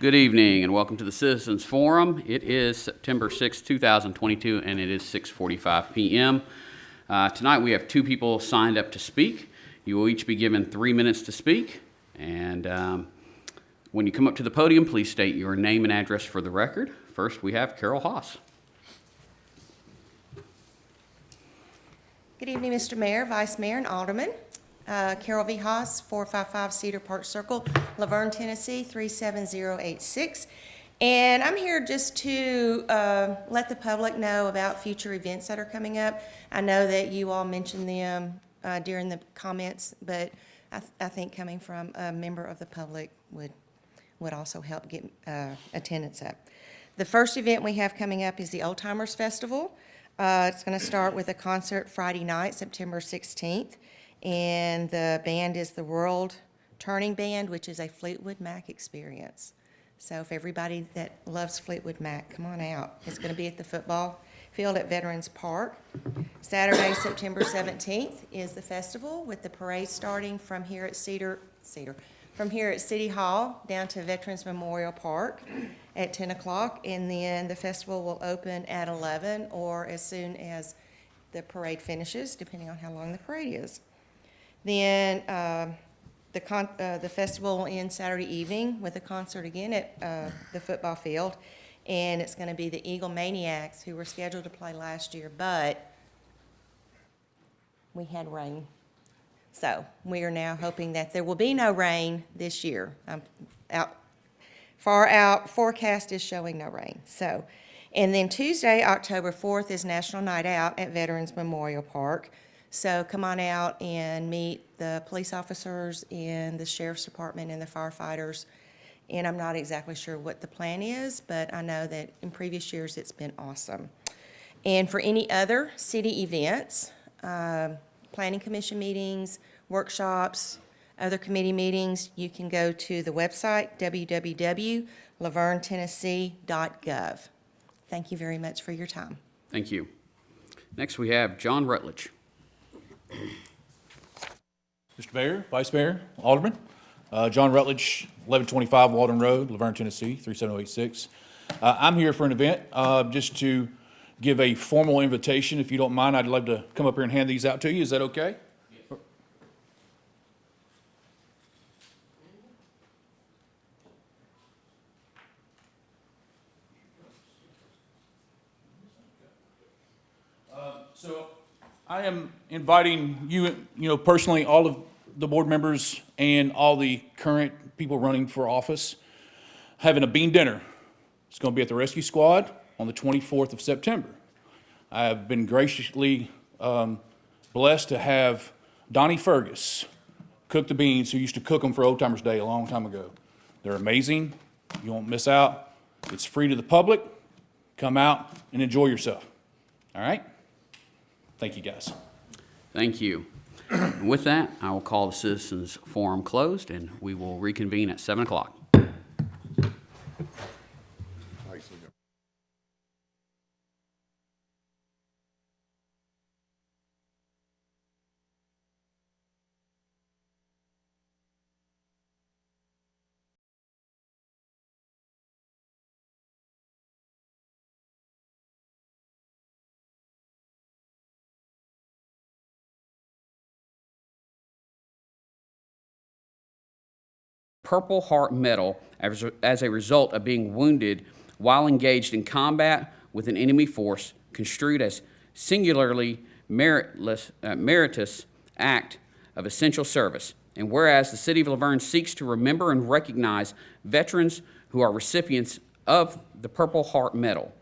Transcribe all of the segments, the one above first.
Good evening and welcome to the Citizens Forum. It is September 6, 2022, and it is 6:45 p.m. Tonight we have two people signed up to speak. You will each be given 3 minutes to speak, and when you come up to the podium, please state your name and address for the record. First, we have Carol Haas. Good evening, Mr. Mayor, Vice Mayor, and Alderman. Carol V. Haas, 455 Cedar Park Circle, Laverne, Tennessee, 37086. And I'm here just to let the public know about future events that are coming up. I know that you all mentioned them during the comments, but I think coming from a member of the public would also help get attendance up. The first event we have coming up is the Old Timers Festival. It's going to start with a concert Friday night, September 16th. And the band is the World Turning Band, which is a Fleetwood Mac experience. So if everybody that loves Fleetwood Mac, come on out. It's going to be at the football field at Veterans Park. Saturday, September 17th is the festival with the parade starting from here at from here at City Hall down to Veterans Memorial Park at 10 o'clock. And then the festival will open at 11 or as soon as the parade finishes, depending on how long the parade is. Then the festival will end Saturday evening with a concert again at the football field. And it's going to be the Eagle Maniacs, who were scheduled to play last year, but we had rain. So we are now hoping that there will be no rain this year. Far out, forecast is showing no rain. So, and then Tuesday, October 4th, is National Night Out at Veterans Memorial Park. So come on out and meet the police officers and the sheriff's department and the firefighters. And I'm not exactly sure what the plan is, but I know that in previous years it's been awesome. And for any other city events, planning commission meetings, workshops, other committee meetings, you can go to the website, www.lavernetennessee.gov. Thank you very much for your time. Thank you. Next, we have John Rutledge. Mr. Mayor, Vice Mayor, Alderman, John Rutledge, 1125 Walden Road, Laverne, Tennessee, 37086. I'm here for an event just to give a formal invitation. If you don't mind, I'd love to come up here and hand these out to you. Is that okay? Yes. So I am inviting you, personally, all of the board members and all the current people running for office, having a bean dinner. It's going to be at the Rescue Squad on the 24th of September. I have been graciously blessed to have Donnie Fergus cook the beans, who used to cook them for Old Timers Day a long time ago. They're amazing. You won't miss out. It's free to the public. Come out and enjoy yourself. All right? Thank you, guys. Thank you. And with that, I will call the Citizens Forum closed, and we will reconvene at 7 o'clock. Purple Heart Medal as a result of being wounded while engaged in combat with an enemy force, construed as singularly meritorious act of essential service. And whereas the City of Laverne seeks to remember and recognize veterans who are recipients of the Purple Heart Medal.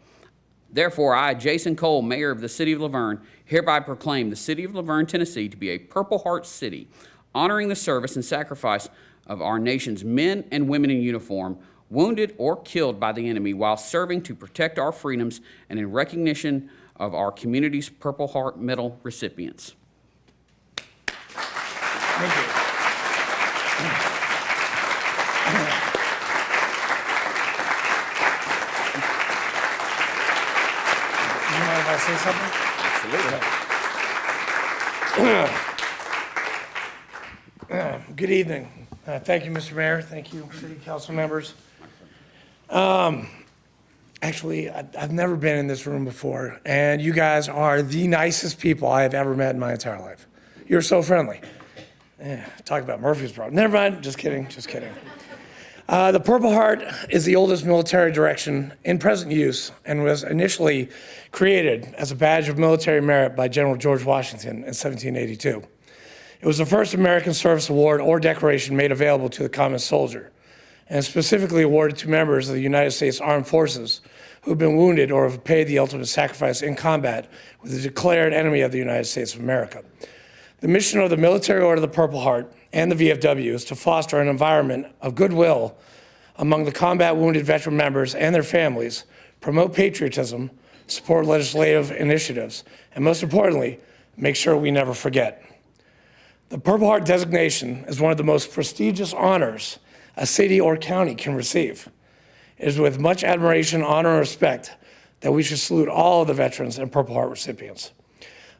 Therefore, I, Jason Cole, Mayor of the City of Laverne, hereby proclaim the City of Laverne, Tennessee to be a Purple Heart City, honoring the service and sacrifice of our nation's men and women in uniform, wounded or killed by the enemy while serving to protect our freedoms, and in recognition of our community's Purple Heart Medal recipients. Thank you. Do you mind if I say something? Absolutely. Good evening. Thank you, Mr. Mayor. Thank you, City Council members. Actually, I've never been in this room before, and you guys are the nicest people I have ever met in my entire life. You're so friendly. Talk about Murphy's problem. Never mind, just kidding, just kidding. The Purple Heart is the oldest military direction in present use and was initially created as a badge of military merit by General George Washington in 1782. It was the first American Service Award or decoration made available to the common soldier, and specifically awarded to members of the United States Armed Forces who have been wounded or have paid the ultimate sacrifice in combat with the declared enemy of the United States of America. The mission of the Military Order of the Purple Heart and the VFW is to foster an environment of goodwill among the combat wounded veteran members and their families, promote patriotism, support legislative initiatives, and most importantly, make sure we never forget. The Purple Heart designation is one of the most prestigious honors a city or county can receive. It is with much admiration, honor, and respect that we should salute all of the veterans and Purple Heart recipients.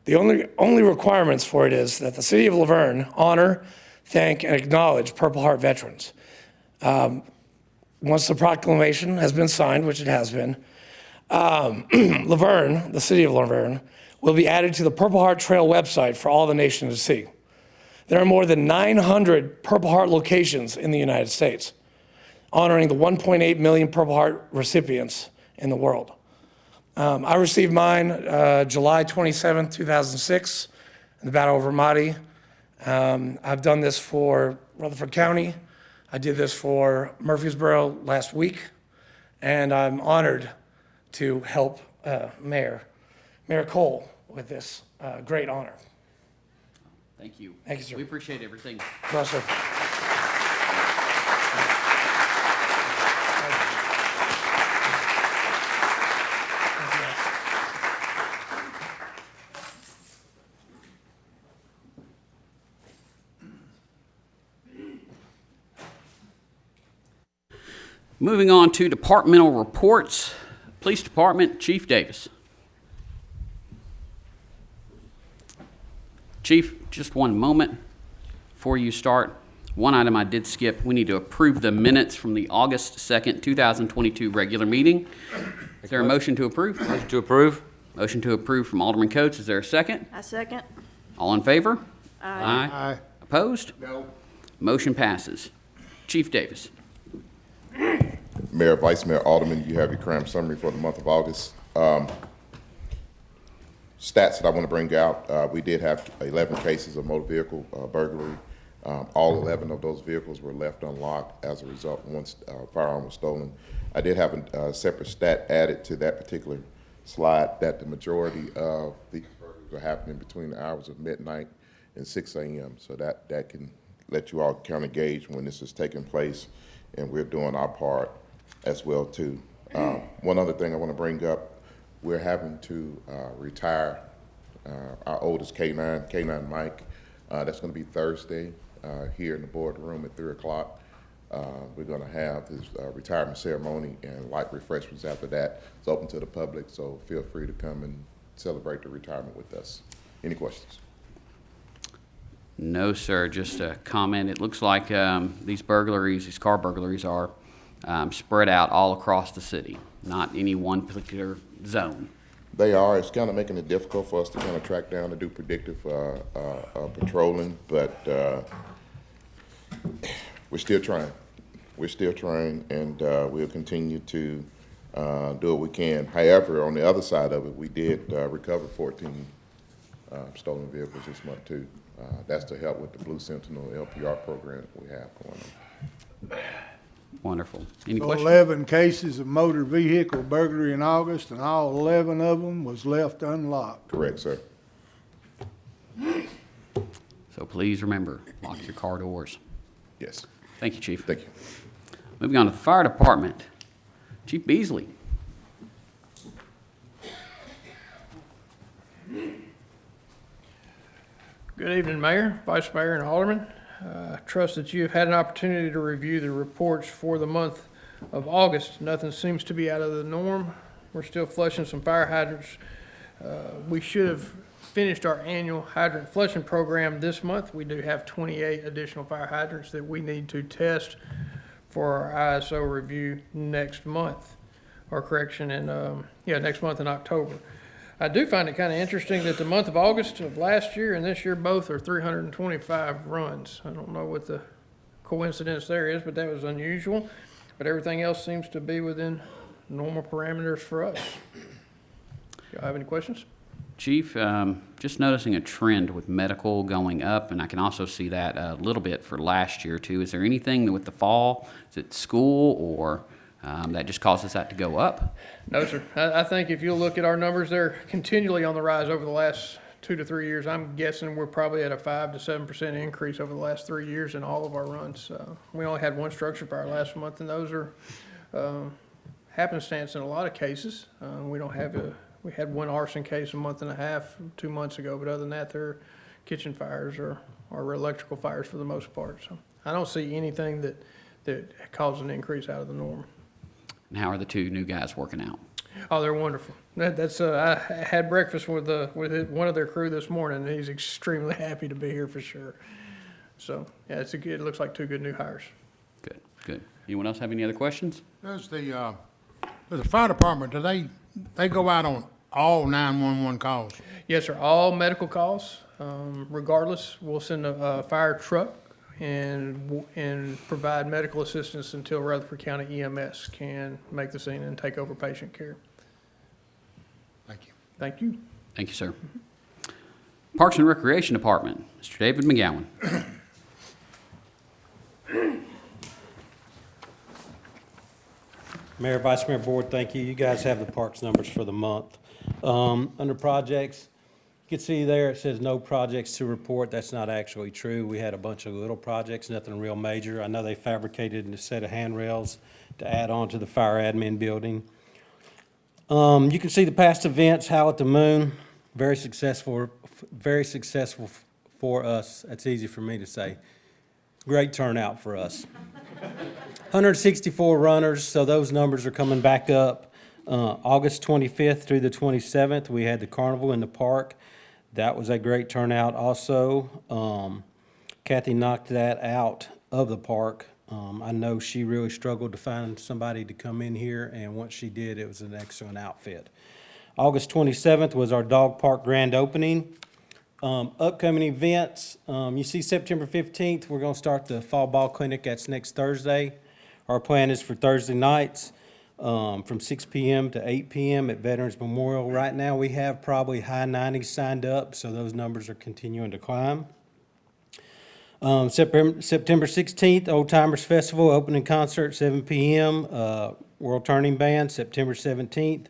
The only requirements for it is that the City of Laverne honor, thank, and acknowledge Purple Heart veterans. Once the proclamation has been signed, which it has been, Laverne, the City of Laverne, will be added to the Purple Heart Trail website for all the nation to see. There are more than 900 Purple Heart locations in the United States, honoring the 1.8 million Purple Heart recipients in the world. I received mine July 27, 2006, in the Battle of Ramadi. I've done this for Rutherford County. I did this for Murfreesboro last week, and I'm honored to help Mayor Cole with this great honor. Thank you. Thank you, sir. We appreciate everything. Well, sir. Moving on to departmental reports. Police Department, Chief Davis. Chief, just one moment before you start. One item I did skip. We need to approve the minutes from the August 2nd, 2022 regular meeting. Is there a motion to approve? Motion to approve. Motion to approve from Alderman Coates. Is there a second? I second. All in favor? Aye. Aye. Opposed? No. Motion passes. Chief Davis. Mayor, Vice Mayor Alderman, you have your crime summary for the month of August. Stats that I want to bring out, we did have 11 cases of motor vehicle burglary. All 11 of those vehicles were left unlocked as a result once firearm was stolen. I did have a separate stat added to that particular slide that the majority of these burglaries are happening between the hours of midnight and 6 a.m. So that can let you all kind of gauge when this is taking place, and we're doing our part as well too. One other thing I want to bring up, we're having to retire our oldest K9 Mike. That's going to be Thursday here in the boardroom at 3 o'clock. We're going to have his retirement ceremony and light refreshments after that. It's open to the public, so feel free to come and celebrate the retirement with us. Any questions? No, sir. Just a comment. It looks like these car burglaries are spread out all across the city, not any one particular zone. They are. It's kind of making it difficult for us to kind of track down and do predictive patrolling, but we're still trying. We're still trying, and we'll continue to do what we can. However, on the other side of it, we did recover 14 stolen vehicles this month too. That's to help with the Blue Sentinel LPR program that we have going on. Wonderful. Any So questions? 11 cases of motor vehicle burglary in August, and all 11 of them was left unlocked. Correct, sir. So please remember, lock your car doors. Yes. Thank you, Chief. Thank you. Moving on to the Fire Department. Chief Beasley. Good evening, Mayor, Vice Mayor, and Alderman. I trust that you have had an opportunity to review the reports for the month of August. Nothing seems to be out of the norm. We're still flushing some fire hydrants. We should have finished our annual hydrant flushing program this month. We do have 28 additional fire hydrants that we need to test for our ISO review next month, or correction, next month in October. I do find it kind of interesting that the month of August of last year and this year both are 325 runs. I don't know what the coincidence there is, but that was unusual. But everything else seems to be within normal parameters for us. Y'all have any questions? Chief, just noticing a trend with medical going up, and I can also see that a little bit for last year too. Is there anything with the fall? Is it school or that just causes that to go up? No, sir. I think if you look at our numbers, they're continually on the rise over the last 2 to 3 years. I'm guessing we're probably at a 5 to 7% increase over the last 3 years in all of our runs. We only had one structure fire last month, and those are happenstance in a lot of cases. We had one arson case a month and a half, 2 months ago, but other than that, they're kitchen fires or electrical fires for the most part. So I don't see anything that caused an increase out of the norm. And how are the two new guys working out? Oh, they're wonderful. I had breakfast with one of their crew this morning, and he's extremely happy to be here for sure. So yeah, it looks like two good new hires. Good, good. Anyone else have any other questions? Does the fire department, do they go out on all 911 calls? Yes, sir. All medical calls, regardless, we'll send a fire truck and provide medical assistance until Rutherford County EMS can make the scene and take over patient care. Thank you. Thank you. Thank you, sir. Parks and Recreation Department, Mr. David McGowan. Mayor, Vice Mayor, Board, thank you. You guys have the parks numbers for the month. Under projects, you can see there it says no projects to report. That's not actually true. We had a bunch of little projects, nothing real major. I know they fabricated a set of handrails to add on to the fire admin building. You can see the past events, Howl at the Moon, very successful for us. That's easy for me to say. Great turnout for us. 164 runners, so those numbers are coming back up. August 25th through the 27th, we had the carnival in the park. That was a great turnout also. Kathy knocked that out of the park. I know she really struggled to find somebody to come in here, and once she did, it was an excellent outfit. August 27th was our dog park grand opening. Upcoming events, you see September 15th, we're going to start the fall ball clinic. That's next Thursday. Our plan is for Thursday nights from 6 p.m. to 8 p.m. at Veterans Memorial. Right now, we have probably high 90s signed up, so those numbers are continuing to climb. September 16th, Old Timers Festival, opening concert, 7 p.m. World Turning Band, September 17th.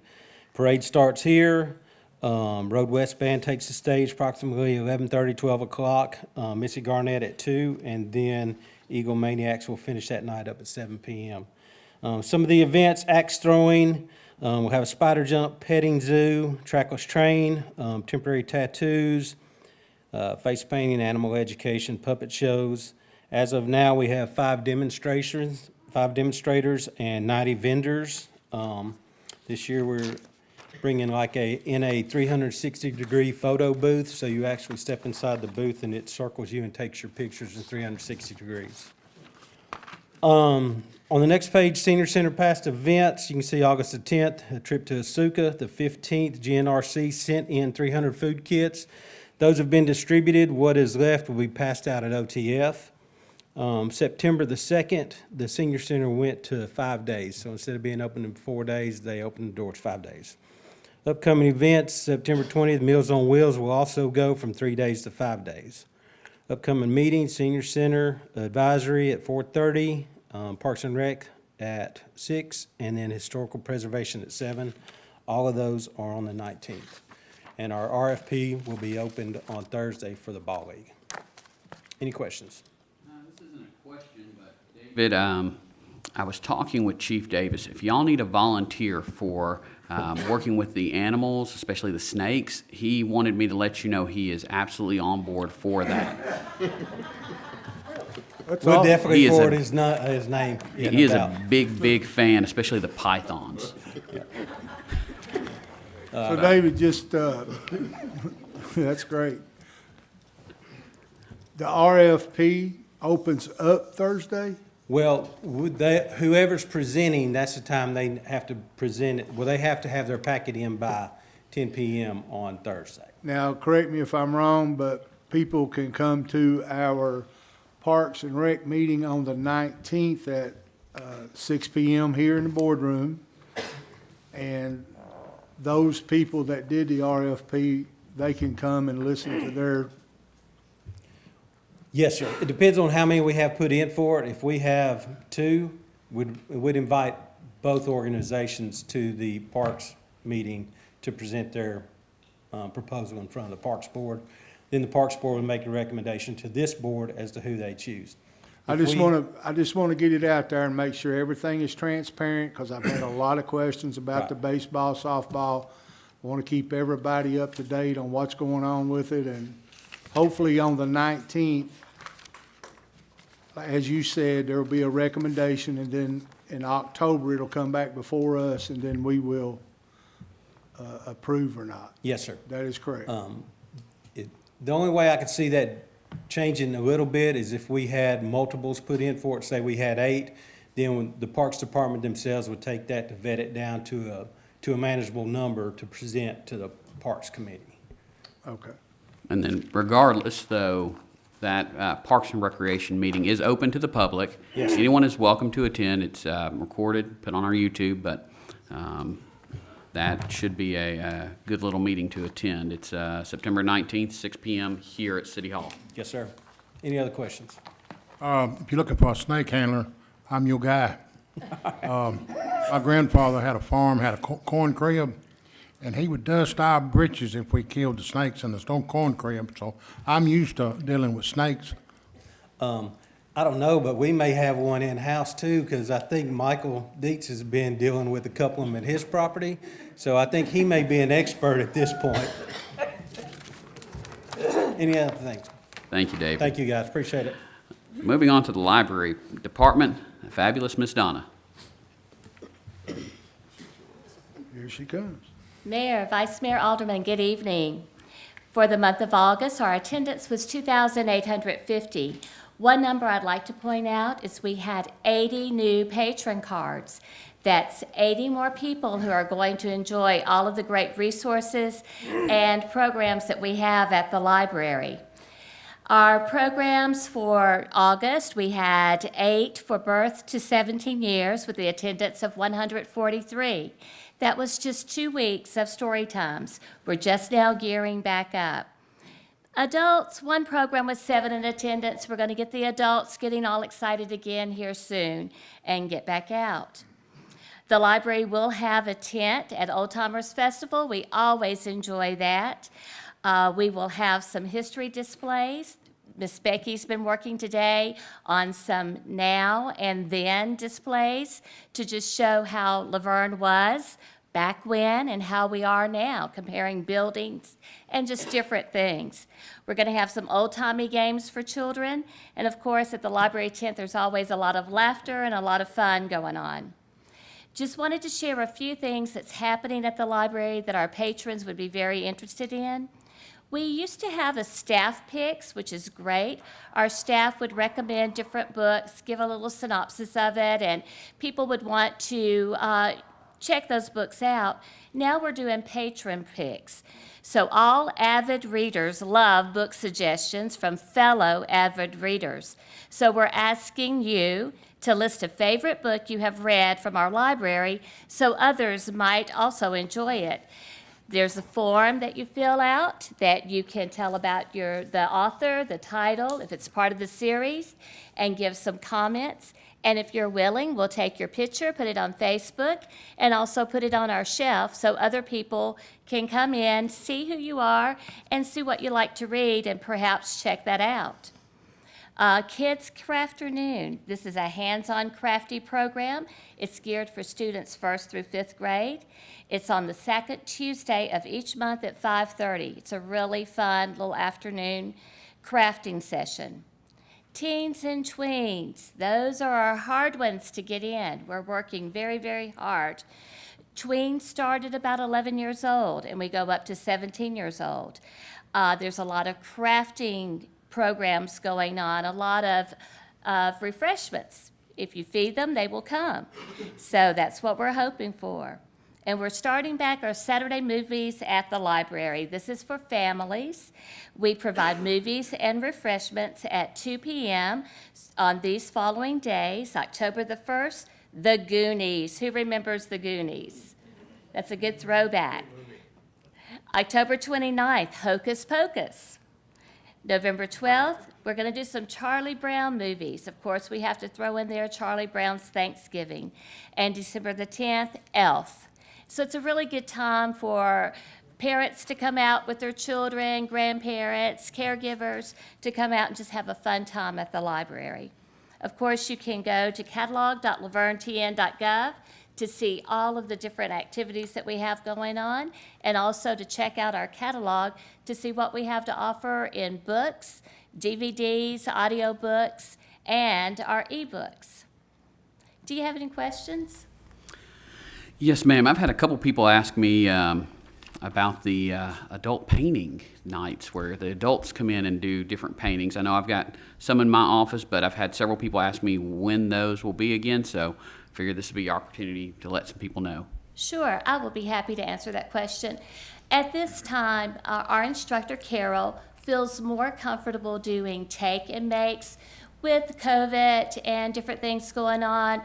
Parade starts here. Road West Band takes the stage approximately 11:30, 12 o'clock. Missy Garnett at 2, and then Eagle Maniacs will finish that night up at 7 p.m. Some of the events, axe throwing, we'll have a spider jump, petting zoo, trackless train, temporary tattoos, face painting, animal education, puppet shows. As of now, we have 5 demonstrators and 90 vendors. This year, we're bringing in a 360-degree photo booth, so you actually step inside the booth and it circles you and takes your pictures in 360 degrees. On the next page, Senior Center past events, you can see August the 10th, a trip to Asuka. The 15th, GNRC sent in 300 food kits. Those have been distributed. What is left will be passed out at OTF. September the 2nd, the Senior Center went to 5 days. So instead of being open in 4 days, they opened the doors 5 days. Upcoming events, September 20th, Meals on Wheels will also go from 3 days to 5 days. Upcoming meetings, Senior Center Advisory at 4:30, Parks and Rec at 6, and then Historical Preservation at 7. All of those are on the 19th. And our RFP will be opened on Thursday for the Ball League. Any questions? This isn't a question, but David, I was talking with Chief Davis. If y'all need a volunteer for working with the animals, especially the snakes, he wanted me to let you know he is absolutely on board for that. We'll definitely He is forward a- his name. He is a big fan, especially the pythons. So David, just, that's great. The RFP opens up Thursday? Well, would they, whoever's presenting, that's the time they have to present it. Well, they have to have their packet in by 10 PM on Thursday. Now, correct me if I'm wrong, but people can come to our Parks and Rec meeting on the 19th at 6 PM here in the boardroom. And those people that did the RFP, they can come and listen to their, Yes, sir. It depends on how many we have put in for it. If we have two, we'd invite both organizations to the Parks meeting to present their proposal in front of the Parks Board. Then the Parks Board would make a recommendation to this board as to who they choose. I just want to get it out there and make sure everything is transparent, because I've had a lot of questions about the baseball, softball. Want to keep everybody up to date on what's going on with it, and hopefully on the 19th, as you said, there will be a recommendation, and then in October, it'll come back before us, and then we will approve or not. Yes, sir. That is correct. The only way I could see that changing a little bit is if we had multiples put in for it, say we had 8, then when the Parks Department themselves would take that to vet it down to a manageable number to present to the Parks Committee. Okay. And then regardless, though, that Parks and Recreation meeting is open to the public. Yes. Anyone is welcome to attend. It's recorded, put on our YouTube, but that should be a good little meeting to attend. It's September 19th, 6 PM here at City Hall. Yes, sir. Any other questions? If you're looking for a snake handler, I'm your guy. My grandfather had a farm, had a corn crib, and he would dust our britches if we killed the snakes in the corn crib, so I'm used to dealing with snakes. I don't know, but we may have one in-house too, because I think Michael Dietz has been dealing with a couple of them at his property. So I think he may be an expert at this point. Any other things? Thank you, David. Thank you, guys. Appreciate it. Moving on to the Library Department, fabulous Miss Donna. Here she comes. Mayor, Vice Mayor Aldermen, good evening. For the month of August, our attendance was 2,850. One number I'd like to point out is we had 80 new patron cards. That's 80 more people who are going to enjoy all of the great resources and programs that we have at the library. Our programs for August, we had 8 for birth to 17 years with the attendance of 143. That was just 2 weeks of story times. We're just now gearing back up. Adults, one program was 7 in attendance. We're going to get the adults getting all excited again here soon and get back out. The library will have a tent at Old Timers Festival. We always enjoy that. We will have some history displays. Miss Becky's been working today on some now and then displays to just show how Laverne was back when and how we are now, comparing buildings and just different things. We're going to have some old-timey games for children, and of course, at the library tent, there's always a lot of laughter and a lot of fun going on. Just wanted to share a few things that's happening at the library that our patrons would be very interested in. We used to have a staff picks, which is great. Our staff would recommend different books, give a little synopsis of it, and people would want to check those books out. Now we're doing patron picks. So all avid readers love book suggestions from fellow avid readers. So we're asking you to list a favorite book you have read from our library so others might also enjoy it. There's a form that you fill out that you can tell about the author, the title, if it's part of the series, and give some comments. And if you're willing, we'll take your picture, put it on Facebook, and also put it on our shelf so other people can come in, see who you are, and see what you like to read, and perhaps check that out. Kids Crafternoon. This is a hands-on crafty program. It's geared for students 1st through 5th grade. It's on the 2nd Tuesday of each month at 5:30. It's a really fun little afternoon crafting session. Teens and tweens, those are our hard ones to get in. We're working very, very hard. Tweens start at about 11 years old, and we go up to 17 years old. There's a lot of crafting programs going on, a lot of refreshments. If you feed them, they will come. So that's what we're hoping for. And we're starting back our Saturday movies at the library. This is for families. We provide movies and refreshments at 2 p.m. on these following days. October the 1st, The Goonies. Who remembers The Goonies? That's a good throwback. October 29th, Hocus Pocus. November 12th, we're going to do some Charlie Brown movies. Of course, we have to throw in there Charlie Brown's Thanksgiving. And December the 10th, Elf. So it's a really good time for parents to come out with their children, grandparents, caregivers, to come out and just have a fun time at the library. Of course, you can go to catalog.lavergnetn.gov to see all of the different activities that we have going on, and also to check out our catalog to see what we have to offer in books, DVDs, audiobooks, and our ebooks. Do you have any questions? Yes, ma'am. I've had a couple people ask me about the adult painting nights where the adults come in and do different paintings. I know I've got some in my office, but I've had several people ask me when those will be again, so I figured this would be your opportunity to let some people know. Sure, I will be happy to answer that question. At this time, our instructor, Carol, feels more comfortable doing take and makes with COVID and different things going on.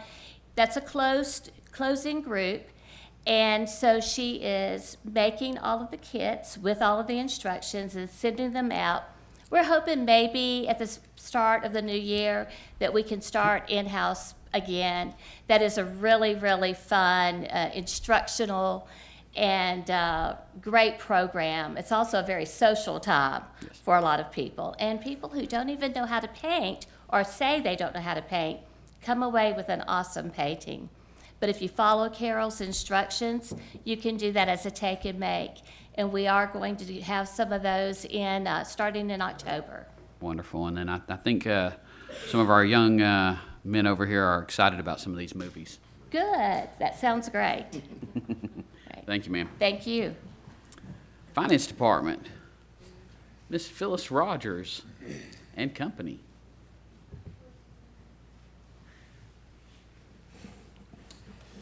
That's a closing group, and so she is making all of the kits with all of the instructions and sending them out. We're hoping maybe at the start of the new year that we can start in-house again. That is a really, really fun, instructional, and great program. It's also a very social time for a lot of people. And people who don't even know how to paint or say they don't know how to paint come away with an awesome painting. But if you follow Carol's instructions, you can do that as a take and make. And we are going to have some of those starting in October. Wonderful. And then I think some of our young men over here are excited about some of these movies. Good. That sounds great. Thank you, ma'am. Thank you. Finance Department, Miss Phyllis Rogers and company.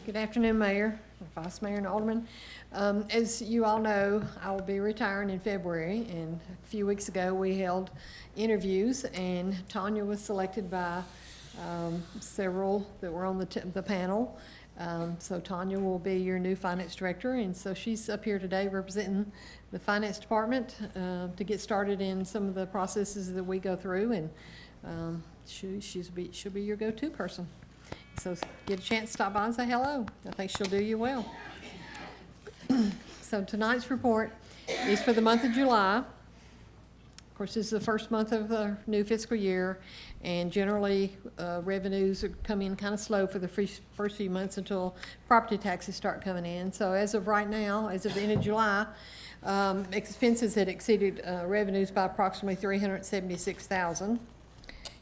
Good afternoon, Mayor, Vice Mayor, and Alderman. As you all know, I will be retiring in February, and a few weeks ago we held interviews, and Tanya was selected by several that were on the panel. So Tanya will be your new finance director, and so she's up here today representing the finance department to get started in some of the processes that we go through, and she'll be your go-to person. So get a chance to stop by and say hello. I think she'll do you well. So tonight's report is for the month of July. Of course, this is the first month of the new fiscal year, and generally revenues come in kind of slow for the first few months until property taxes start coming in. So as of right now, as of the end of July, expenses had exceeded revenues by approximately $376,000.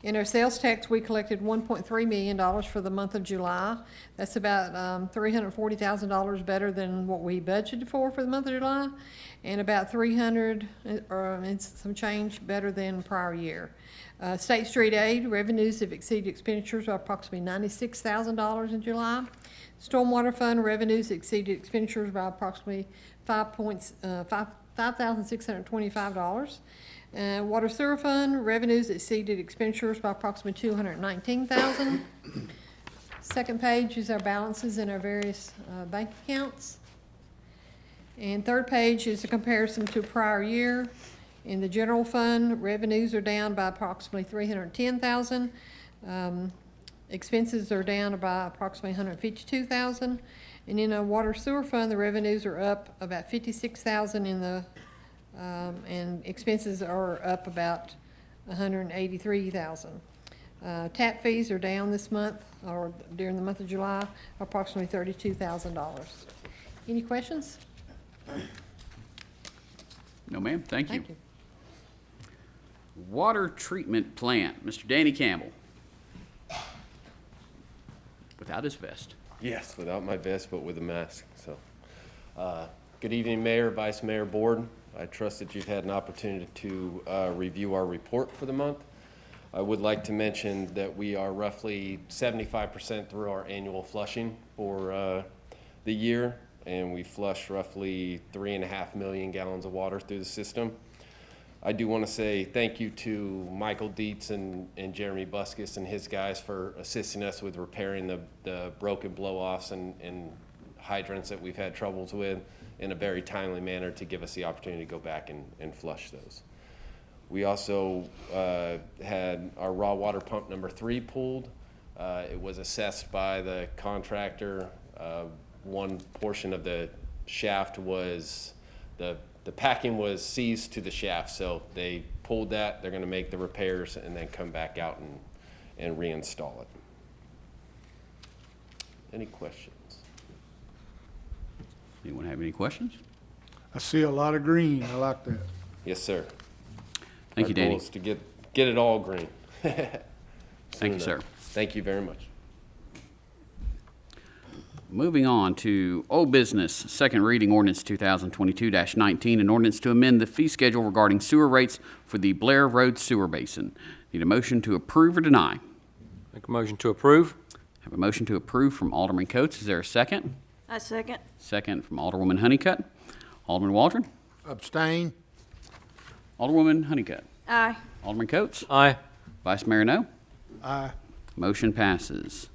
In our sales tax, we collected $1.3 million for the month of July. That's about $340,000 better than what we budgeted for the month of July, and about $300 and some change better than prior year. State street aid revenues have exceeded expenditures by approximately $96,000 in July. Stormwater fund revenues exceeded expenditures by approximately $5,625. Water sewer fund revenues exceeded expenditures by approximately $219,000. Second page is our balances in our various bank accounts. And third page is a comparison to prior year. In the general fund, revenues are down by approximately $310,000. Expenses are down by approximately $152,000. And in our water sewer fund, the revenues are up about $56,000 in the and expenses are up about $183,000. Tap fees are down this month, or during the month of July, approximately $32,000. Any questions? No, ma'am. Thank you. Thank you. Water treatment plant, Mr. Danny Campbell. Without his vest. Yes, without my vest, but with a mask. So, good evening, Mayor, Vice Mayor, Board. I trust that you've had an opportunity to review our report for the month. I would like to mention that we are roughly 75% through our annual flushing for the year, and we flushed roughly 3.5 million gallons of water through the system. I do want to say thank you to Michael Dietz and Jeremy Buskus and his guys for assisting us with repairing the broken blow-offs and hydrants that we've had troubles with in a very timely manner to give us the opportunity to go back and flush those. We also had our raw water pump number 3 pulled. It was assessed by the contractor. One portion of the shaft was, the packing was seized to the shaft, so they pulled that. They're gonna make the repairs and then come back out and reinstall it. Any questions? Anyone have any questions? I see a lot of green. I like that. Yes, sir. Thank you, Our goal Danny. is to get it all green. Thank you, sir. Thank you very much. Moving on to old business, second reading ordinance 2022-19, an ordinance to amend the fee schedule regarding sewer rates for the Blair Road Sewer Basin. Need a motion to approve or deny? Make a motion to approve. Have a motion to approve from Alderman Coates. Is there a second? I second. Second from Alderwoman Honeycutt. Alderman Waldron? Abstain? Alderwoman Honeycutt? Aye. Alderman Coates? Aye. Vice Mayor No? Aye. Motion passes.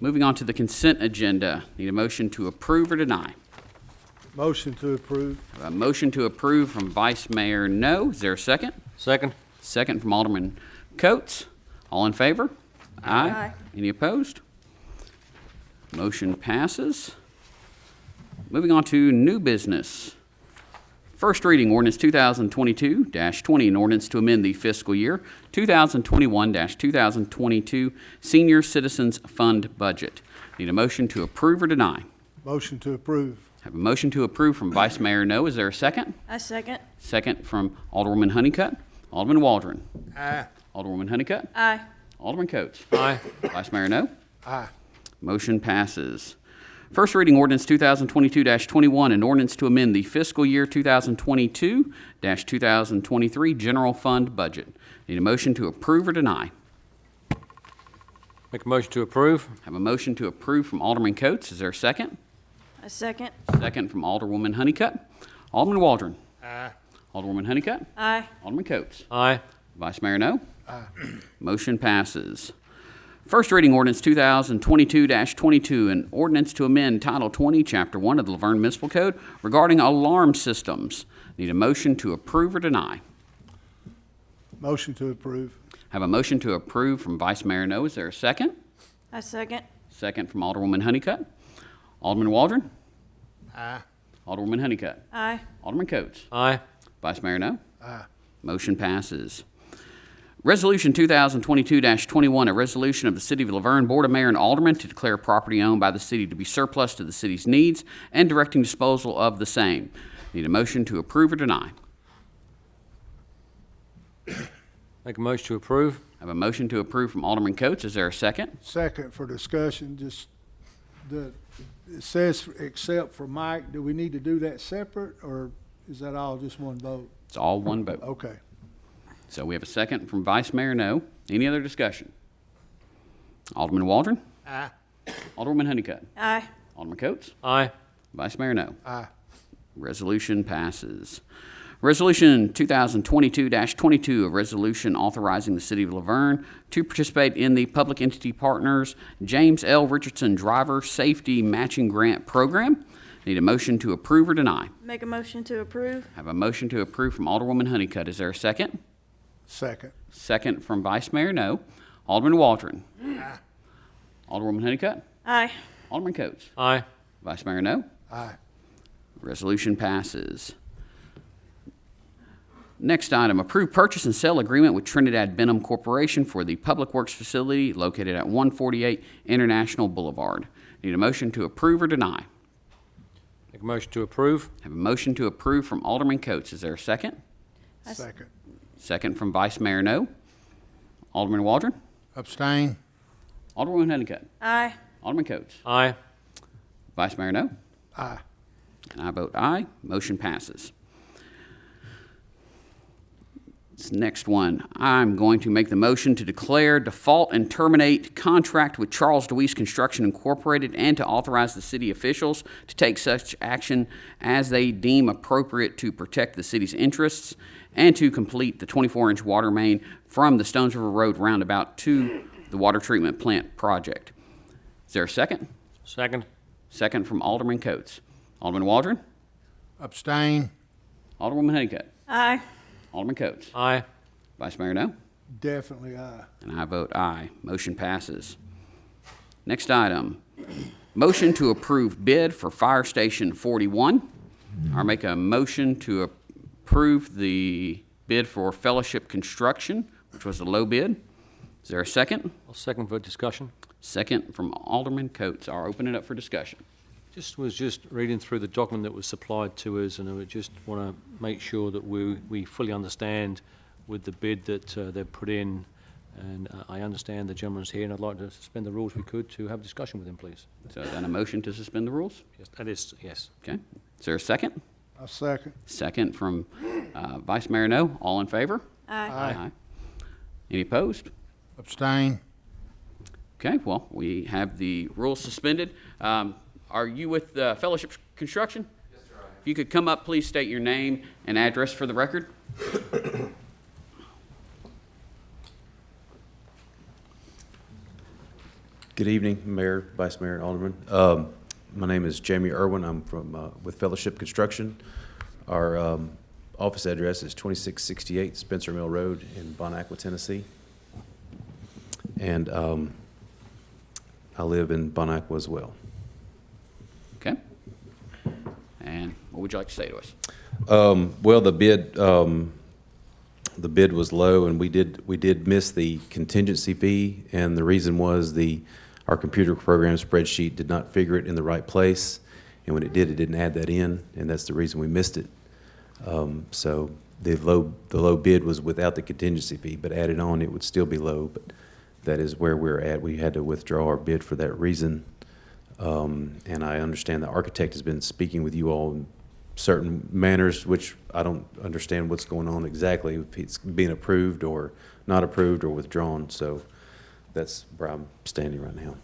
Moving on to the consent agenda. Need a motion to approve or deny? Motion to approve. A motion to approve from Vice Mayor No. Is there a second? Second. Second from Alderman Coates. All in favor? Aye. Any opposed? Motion passes. Moving on to new business. First reading ordinance 2022-20, an ordinance to amend the fiscal year 2021-2022 Senior Citizens Fund budget. Need a motion to approve or deny? Motion to approve. Have a motion to approve from Vice Mayor No. Is there a second? I second. Second from Alderwoman Honeycutt. Alderman Waldron. Aye. Alderwoman Honeycutt. Aye. Alderman Coates. Aye. Vice Mayor No. Aye. Motion passes. First reading ordinance 2022-21, an ordinance to amend the fiscal year 2022-2023 general fund budget. Need a motion to approve or deny? Make a motion to approve. Have a motion to approve from Alderman Coates. Is there a second? I second. Second from Alderwoman Honeycutt. Alderman Waldron. Aye. Alderwoman Honeycutt. Aye. Alderman Coates. Aye. Vice Mayor No. Motion passes. First reading ordinance 2022-22, an ordinance to amend Title 20, Chapter 1 of the Laverne Municipal Code regarding alarm systems. Need a motion to approve or deny? Motion to approve. Have a motion to approve from Vice Mayor No. Is there a second? I second. Second from Alderwoman Honeycutt. Alderman Waldron. Aye. Alderwoman Honeycutt. Aye. Alderman Coates. Aye. Vice Mayor No. Aye. Motion passes. Resolution 2022-21, a resolution of the City of Laverne Board of Mayor and Aldermen to declare property owned by the city to be surplus to the city's needs and directing disposal of the same. Need a motion to approve or deny? Make a motion to approve. I have a motion to approve from Alderman Coates. Is there a second? Second for discussion, just it says except for Mike, do we need to do that separate, or is that all just one vote? It's all one vote. Okay. So we have a second from Vice Mayor No. Any other discussion? Alderman Waldron? Aye. Alderwoman Honeycutt? Aye. Alderman Coates? Aye. Vice Mayor No. Aye. Resolution passes. Resolution 2022-22, a resolution authorizing the City of Laverne to participate in the Public Entity Partners James L. Richardson Driver Safety Matching Grant Program. Need a motion to approve or deny? Make a motion to approve. Have a motion to approve from Alderwoman Honeycutt. Is there a second? Second. Second from Vice Mayor No. Alderman Waldron. Alderwoman Honeycutt. Aye. Alderman Coates. Aye. Vice Mayor No. Aye. Resolution passes. Next item, approved purchase and sale agreement with Trinidad Benham Corporation for the Public Works Facility located at 148 International Boulevard. Need a motion to approve or deny? Make a motion to approve. Have a motion to approve from Alderman Coates. Is there a second? Second. Second from Vice Mayor No. Alderman Waldron. Abstain? Alderwoman Honeycutt. Aye. Alderman Coates. Aye. Vice Mayor No. Aye. And I vote aye. Motion passes. This next one, I'm going to make the motion to declare default and terminate contract with Charles DeWeese Construction Incorporated and to authorize the city officials to take such action as they deem appropriate to protect the city's interests and to complete the 24-inch water main from the Stones River Road roundabout to the water treatment plant project. Is there a second? Second. Second from Alderman Coates. Alderman Waldron? Abstain. Alderwoman Honeycutt? Aye. Alderman Coates? Aye. Vice Mayor No? Definitely aye. And I vote aye. Motion passes. Next item, motion to approve bid for Fire Station 41. I'll make a motion to approve the bid for Fellowship Construction, which was the low bid. Is there a second? I'll second for discussion. Second from Alderman Coates. I'll open it up for discussion. Was just reading through the document that was supplied to us, and I would just want to make sure that we fully understand with the bid that they've put in. And I understand the gentleman's here, and I'd like to suspend the rules if we could to have a discussion with him, please. So then a motion to suspend the rules? Yes, that is, yes. Okay. Is there a second? A second. Second from Vice Mayor No. All in favor? Aye. Any opposed? Abstain. Okay, well, we have the rules suspended. Are you with Fellowship Construction? Yes, sir. If you could come up, please state your name and address for the record. Good evening, Mayor, Vice Mayor, and Alderman. My name is Jamie Irwin. I'm from with Fellowship Construction. Our office address is 2668 Spencer Mill Road in Bon Aqua, Tennessee. And I live in Bon Aqua as well. Okay. And what would you like to say to us? Well, the bid was low, and we did miss the contingency fee, and the reason was our computer program spreadsheet did not figure it in the right place, and when it did, it didn't add that in, and that's the reason we missed it. So the low bid was without the contingency fee, but added on, it would still be low, but that is where we're at. We had to withdraw our bid for that reason. And I understand the architect has been speaking with you all in certain manners, which I don't understand what's going on exactly, if it's being approved or not approved or withdrawn. So that's where I'm standing right now.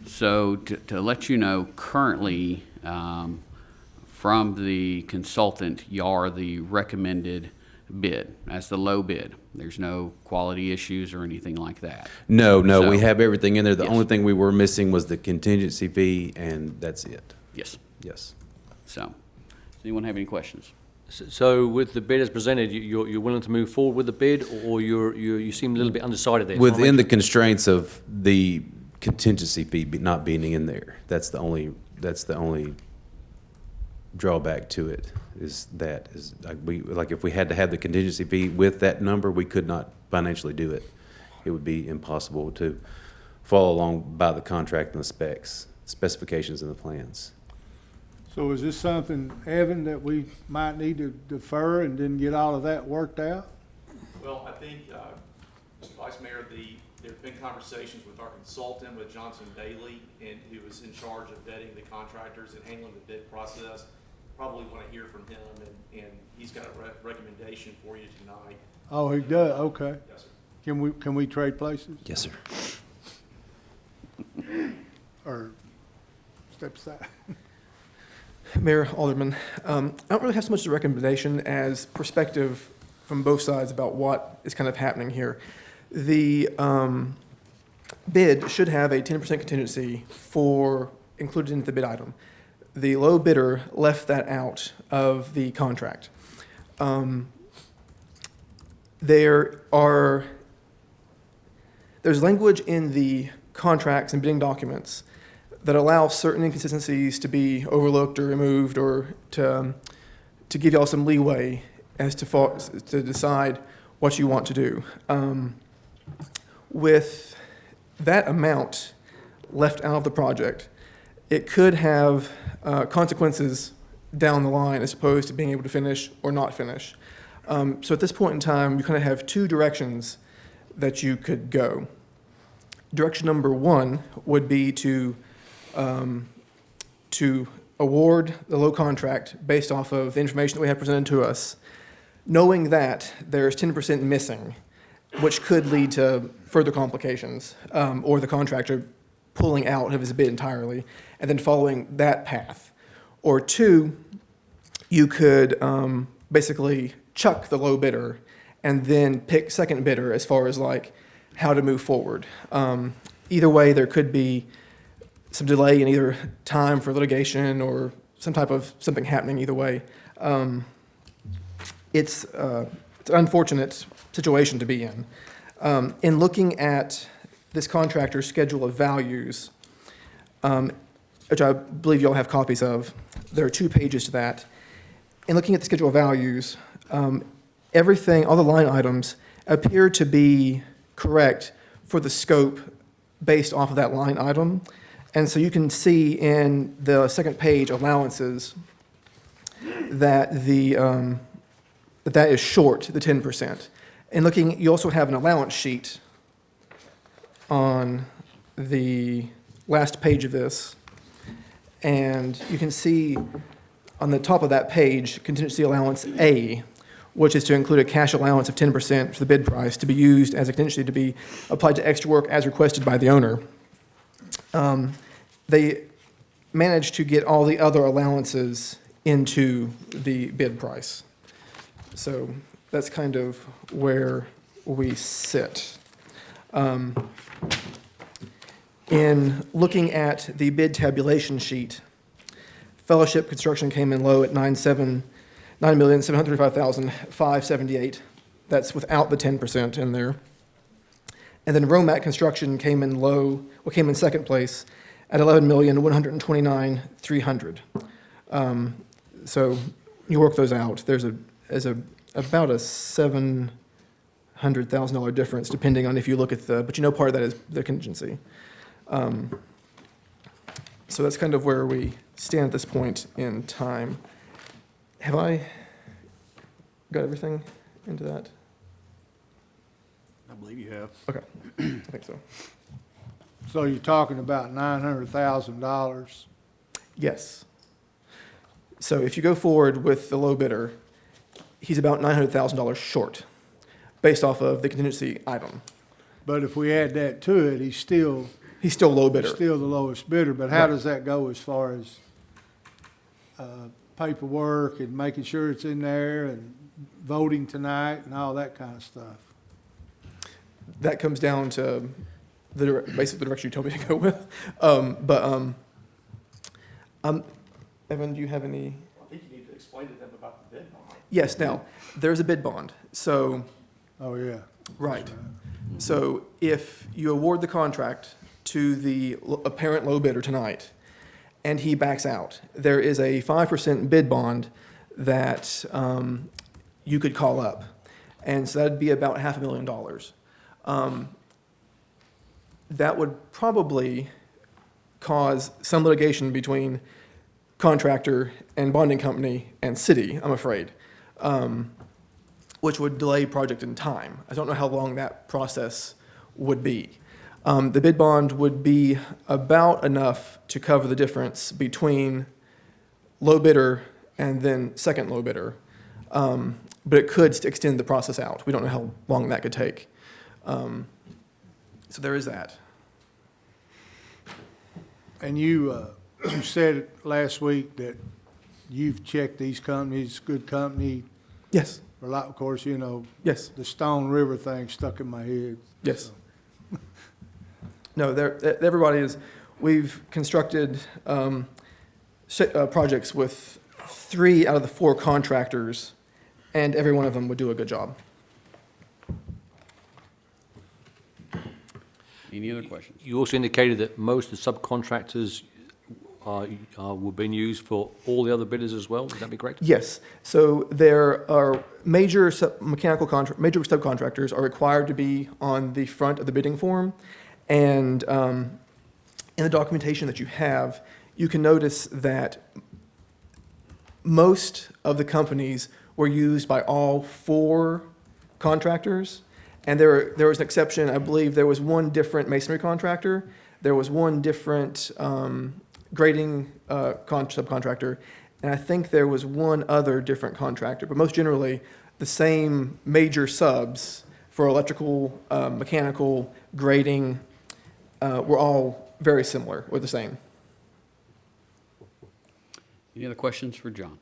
So to let you know, currently, from the consultant, you are the recommended bid. That's the low bid. There's no quality issues or anything like that. No, So- we have everything in there. The Yes. only thing we were missing was the contingency fee, and that's it. Yes. Yes. So, does anyone have any questions? So with the bid as presented, you're willing to move forward with the bid, or you seem a little bit undecided there? Within the constraints of the contingency fee not being in there. That's the only drawback to it, is like if we had to have the contingency fee with that number, we could not financially do it. It would be impossible to follow along by the contract and the specifications and the plans. So is this something, Evan, that we might need to defer and then get all of that worked out? Well, I think, Mr. Vice Mayor, there have been conversations with our consultant, with Johnson Daly, and who was in charge of vetting the contractors and handling the bid process. Probably want to hear from him, and he's got a recommendation for you tonight. Oh, he does, okay. Yes, sir. Can we trade places? Yes, sir. Or step aside? Mayor, Alderman, I don't really have so much a recommendation as perspective from both sides about what is kind of happening here. The bid should have a 10% contingency included in the bid item. The low bidder left that out of the contract. There's language in the contracts and bidding documents that allow certain inconsistencies to be overlooked or removed, or to give y'all some leeway as to decide what you want to do. With that amount left out of the project, it could have consequences down the line as opposed to being able to finish or not finish. So at this point in time, you kind of have two directions that you could go. Direction number one would be to award the low contract based off of the information that we have presented to us. Knowing that there's 10% missing, which could lead to further complications, or the contractor pulling out of his bid entirely, and then following that path. Or two, you could basically chuck the low bidder and then pick second bidder as far as like how to move forward. Either way, there could be some delay in either time for litigation or some type of something happening either way. It's an unfortunate situation to be in. In looking at this contractor's schedule of values, which I believe you all have copies of, there are 2 pages to that. In looking at the schedule of values, everything, all the line items appear to be correct for the scope based off of that line item. And so you can see in the second page, allowances, that that is short, the 10%. And looking, you also have an allowance sheet on the last page of this. And you can see on the top of that page, contingency allowance A, which is to include a cash allowance of 10% for the bid price to be used as a contingency to be applied to extra work as requested by the owner. They managed to get all the other allowances into the bid price. So that's kind of where we sit. In looking at the bid tabulation sheet, Fellowship Construction came in low at $9,735,578. That's without the 10% in there. And then Romac Construction came in low, came in second place at $11,129,300. So you work those out. There's about a $700,000 difference, depending on if you look at but part of that is the contingency. So that's kind of where we stand at this point in time. Have I got everything into that? I believe you have. Okay, I think so. So you're talking about $900,000. Yes. So if you go forward with the low bidder, he's about $900,000 short, based off of the contingency item. But if we add that to it, he's still low bidder. still the lowest bidder. But how Right. does that go as far as paperwork and making sure it's in there and voting tonight and all that kind of stuff? That comes down to basically the direction you told me to go with. Evan, do you have any? I think you need to explain to them about the bid bond. Yes, now, there's a bid bond. So, Oh, yeah. right. So if you award the contract to the apparent low bidder tonight, and he backs out, there is a 5% bid bond that you could call up. And so that'd be about $500,000. That would probably cause some litigation between contractor and bonding company and city, I'm afraid, which would delay project in time. I don't know how long that process would be. The bid bond would be about enough to cover the difference between low bidder and then second low bidder. But it could extend the process out. We don't know how long that could take. So there is that. And you said last week that you've checked these companies, good company. Yes, A lot, of course, yes, the Stone River thing stuck in my head. yes. No, everybody is, we've constructed projects with 3 out of the 4 contractors, and every one of them would do a good job. Any other questions? You also indicated that most of the subcontractors were being used for all the other bidders as well. Would that be correct? Yes. So there are major subcontractors are required to be on the front of the bidding form. And in the documentation that you have, you can notice that most of the companies were used by all 4 contractors. And there was an exception. I believe there was one different masonry contractor. There was one different grading subcontractor, and I think there was one other different contractor, but most generally, the same major subs for electrical, mechanical, grading, were all very similar or the same. Any other questions for John?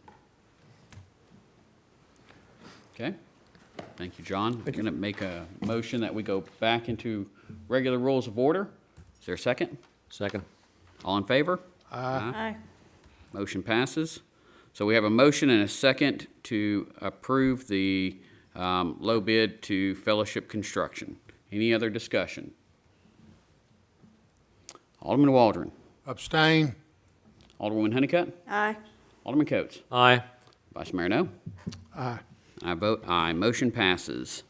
Okay. Thank you, John. I'm going to make a motion that we go back into regular rules of order. Is there a second? Second. All in favor? Aye. Motion passes. So we have a motion and a second to approve the low bid to Fellowship Construction. Any other discussion? Alderman Waldron. Abstain. Alderwoman Honeycutt. Aye. Alderman Coates. Aye. Vice Mayor No. Aye. I vote aye. Motion passes.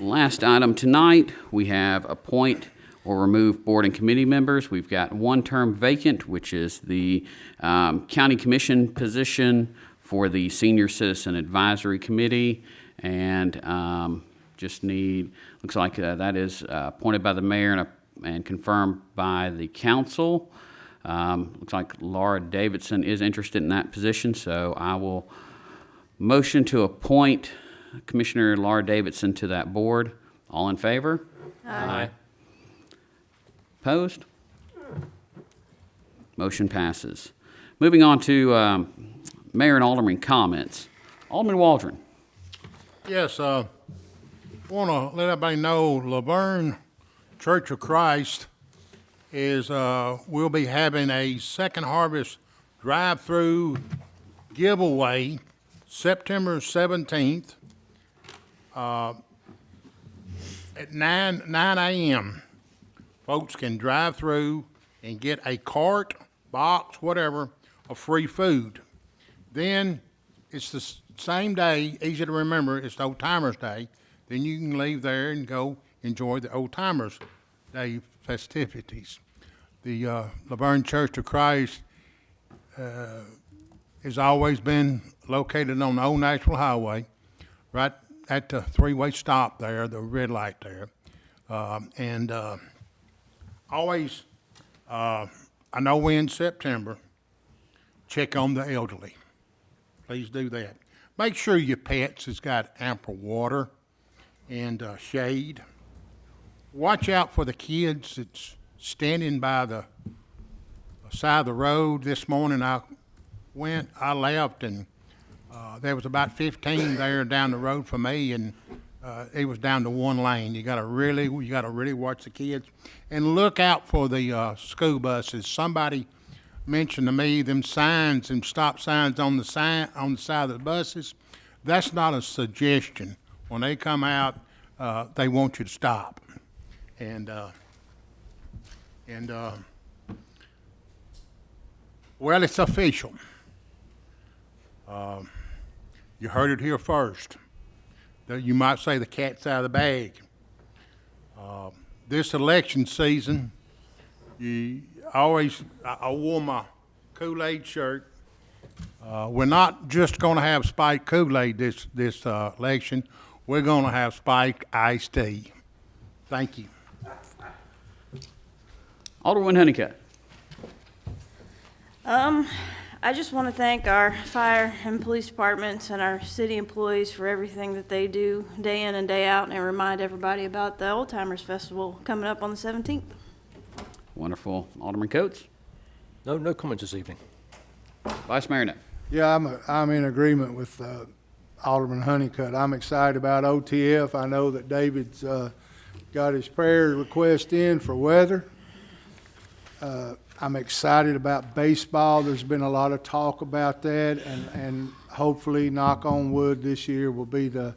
Last item tonight, we have appoint or remove board and committee members. We've got one term vacant, which is the county commission position for the Senior Citizen Advisory Committee. And just need, looks like that is appointed by the mayor and confirmed by the council. Looks like Laura Davidson is interested in that position, so I will motion to appoint Commissioner Laura Davidson to that board. All in favor? Aye. Opposed? Motion passes. Moving on to Mayor and Alderman comments. Alderman Waldron. Yes, want to let everybody know Laverne Church of Christ is, we'll be having a Second Harvest drive-through giveaway September 17th at 9 a.m. Folks can drive through and get a cart, box, whatever, of free food. Then it's the same day, easy to remember, it's the Old Timers Day. Then you can leave there and go enjoy the Old Timers Day festivities. The Laverne Church of Christ has always been located on the Old Nashville Highway, right at the three-way stop there, the red light there. Always, I know we're in September, check on the elderly. Please do that. Make sure your pets has got ample water and shade. Watch out for the kids that's standing by the side of the road. This morning I left and there was about 15 there down the road from me, and it was down to one lane. You gotta really watch the kids and look out for the school buses. Somebody mentioned to me them signs and stop signs on the side of the buses. That's not a suggestion. When they come out, they want you to stop. Well, it's official. You heard it here first. You might say the cat's out of the bag. This election season, I wore my Kool-Aid shirt. We're not just going to have spiked Kool-Aid this election. We're going to have spiked iced tea. Thank you. Alderwoman Honeycutt. I just want to thank our fire and police departments and our city employees for everything that they do day in and day out, and remind everybody about the Old Timers Festival coming up on the 17th. Wonderful. Alderman Coates. No comments this evening. Vice Mayor No. Yeah, I'm in agreement with Alderman Honeycutt. I'm excited about OTF. I know that David's got his prayer request in for weather. I'm excited about baseball. There's been a lot of talk about that, and hopefully, knock on wood, this year will be the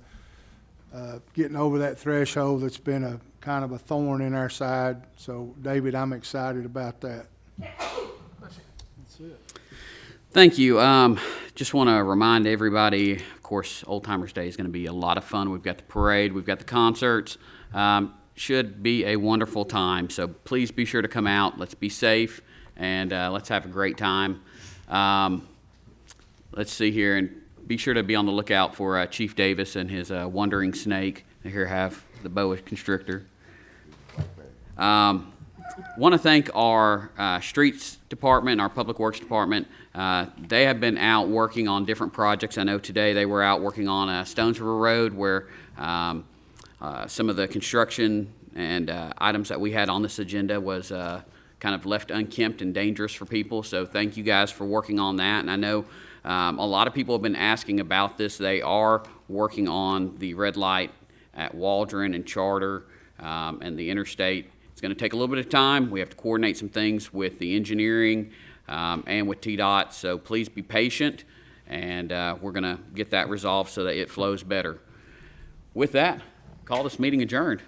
getting over that threshold that's been a kind of a thorn in our side. So, David, I'm excited about that. That's it. Thank you. Just want to remind everybody, of course, Old Timers Day is going to be a lot of fun. We've got the parade, we've got the concerts. Should be a wonderful time. So please be sure to come out. Let's be safe, and let's have a great time. Let's see here, and be sure to be on the lookout for Chief Davis and his wandering snake. I here have the boa constrictor. Want to thank our streets department, our public works department. They have been out working on different projects. I know today they were out working on Stones River Road, where some of the construction and items that we had on this agenda was kind of left unkempt and dangerous for people. So thank you guys for working on that. And I know a lot of people have been asking about this. They are working on the red light at Waldron and Charter and the interstate. It's going to take a little bit of time. We have to coordinate some things with the engineering and with TDOT. So please be patient, and we're going to get that resolved so that it flows better. With that, call this meeting adjourned.